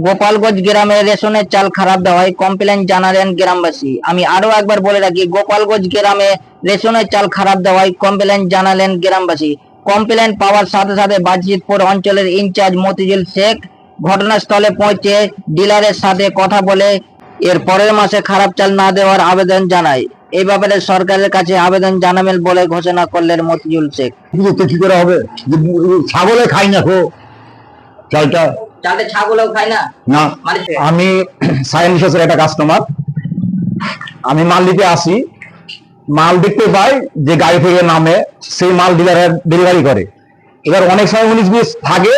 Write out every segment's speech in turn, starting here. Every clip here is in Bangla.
গোপালগঞ্জ গ্রামে রেশনের চাল খারাপ দেওয়ায় কমপ্লেন জানালেন গ্রামবাসী। আমি আরো একবার বলে রাখি, গোপালগঞ্জ গ্রামে রেশনের চাল খারাপ দেওয়ায় কমপ্লেন জানালেন গ্রামবাসী। কমপ্লেন পাওয়ার সাথে সাথে বাজিতপুর অঞ্চলের ইনচার্জ মতিঝুল শেখ ঘটনাস্থলে পৌঁছে ডিলারের সাথে কথা বলে এর পরের মাসে খারাপ চাল না দেওয়ার আবেদন জানায়। এই ব্যাপারে সরকারের কাছে আবেদন জানাবেন বলে ঘোষণা করলেন মতিঝুল শেখ। কি করে হবে যে ছাগলে খাই না খো চালটা চালটা ছাগলও খায় না। না, আমি সায়েন্স রিসার্চের একটা কাস্টমার। আমি মাল নিতে আসি, মাল দেখতে পাই যে গাড়ি থেকে নামে সেই মাল ডিলারের ডেলিভারি করে। এবার অনেক সময় 19-20 থাকে,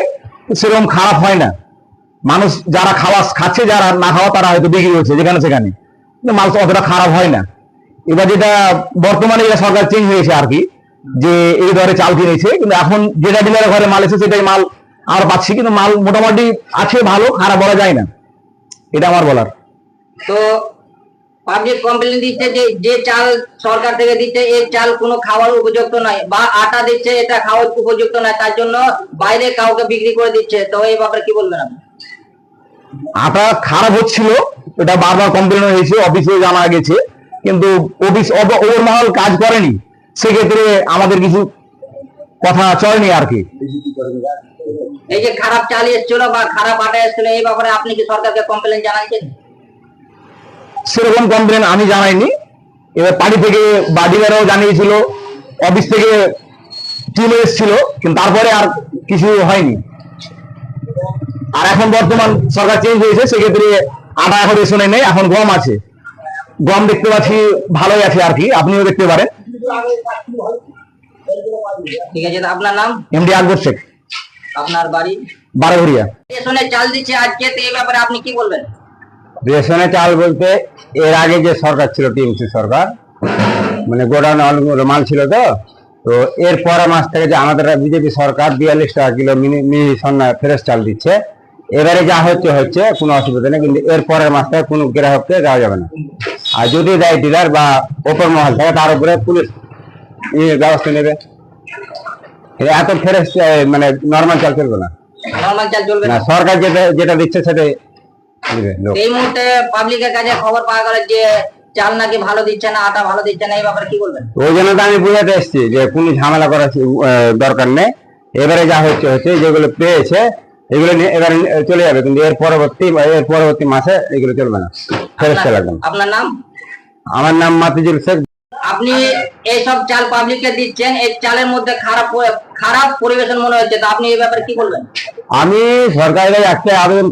সেরকম খারাপ হয় না। মানুষ যারা খাচ্ছে, যারা না খাওয়া তারা হয়তো বিক্রি হচ্ছে যেখানে সেখানে, কিন্তু মাল তো অতটা খারাপ হয় না। এবার যেটা বর্তমানে যেটা সরকার চেঞ্জ হয়েছে আর কি, যে এই দরে চাল কিনেছে, কিন্তু এখন যেটা ডিলারের ঘরে মাল এসেছে সেটাই মাল আমরা পাচ্ছি, কিন্তু মাল মোটামুটি আছে, ভালো, খারাপ বলা যায় না। এটা আমার বলার। তো পাবলিক কমপ্লেন দিচ্ছে যে চাল সরকার থেকে দিচ্ছে এই চাল কোনো খাওয়ার উপযুক্ত নয়, বা আটা দিচ্ছে এটা খাওয়ার উপযুক্ত নয়, তার জন্য বাইরে কাউকে বিক্রি করে দিচ্ছে। তো এই ব্যাপারে কি বলবেন আপনি? আটা খারাপ হচ্ছিল, এটা বারবার কমপ্লেন হয়েছে, অফিসে জানা গেছে, কিন্তু অফিস ওভারমহল কাজ করেনি, সেক্ষেত্রে আমাদের কিছু কথা চলেনি আর কি। এই যে খারাপ চাল এসেছিল বা খারাপ আটা এসেছিল, এই ব্যাপারে আপনি কি সরকারকে কমপ্লেন জানাইছেন? সেরকম কমপ্লেন আমি জানাইনি। এবার পার্টি থেকে বা ডিলারও জানিয়েছিল, অফিস থেকে টিম এসেছিল, কিন্তু তারপরে আর কিছু হয়নি। আর এখন বর্তমান সরকার চেঞ্জ হয়েছে, সেক্ষেত্রে আটা এখন রেশনে নেই, এখন গম আছে। গম দেখতে পাচ্ছি ভালোই আছে আর কি, আপনিও দেখতে পারেন। ঠিক আছে, আপনার নাম? এমডি আকবর শেখ। আপনার বাড়ি? বারোঘরিয়া। রেশনে চাল দিচ্ছে আজকে, তো এই ব্যাপারে আপনি কি বলবেন? রেশনে চাল বলতে, এর আগে যে সরকার ছিল টিএমসি সরকার, মানে গোডাউন মাল ছিল, তো এর পরের মাস থেকে যে আমাদের বিজেপি সরকার 42 টাকা কিলো মিনি ফ্রেশ চাল দিচ্ছে। এবারে যা হচ্ছে কোনো অসুবিধা নেই, কিন্তু এর পরের মাস থেকে কোনো গ্রাহককে দেওয়া যাবে না। আর যদি দেয় ডিলার বা ওপর মহল থাকে, তার উপরে পুলিশ ব্যবস্থা নেবে। এত ফ্রেশ মানে নর্মাল চাল চলবে না। নরমাল চাল চলবে না, না। সরকার যেটা দিচ্ছে সেটাই দিবে। এই মুহূর্তে পাবলিকের কাছে খবর পাওয়া গেল যে চাল নাকি ভালো দিচ্ছে না, আটা ভালো দিচ্ছে না, এই ব্যাপারে কি বলবেন? ওই জন্য তো আমি বুঝাতে এসেছি যে কোনো ঝামেলা করার দরকার নেই। এবারে যা হচ্ছে যেগুলো পেয়েছে এগুলো এবারে চলে যাবে, কিন্তু এর পরবর্তী মাসে এগুলো চলবে না, ফেরত লাগবে। আপনার নাম? আমার নাম মতিঝুল শেখ। আপনি এইসব চাল পাবলিককে দিচ্ছেন, এই চালের মধ্যে খারাপ পরিবেশন মনে হচ্ছে, তো আপনি এই ব্যাপারে কি বলবেন? আমি সরকারের কাছে একটা আবেদন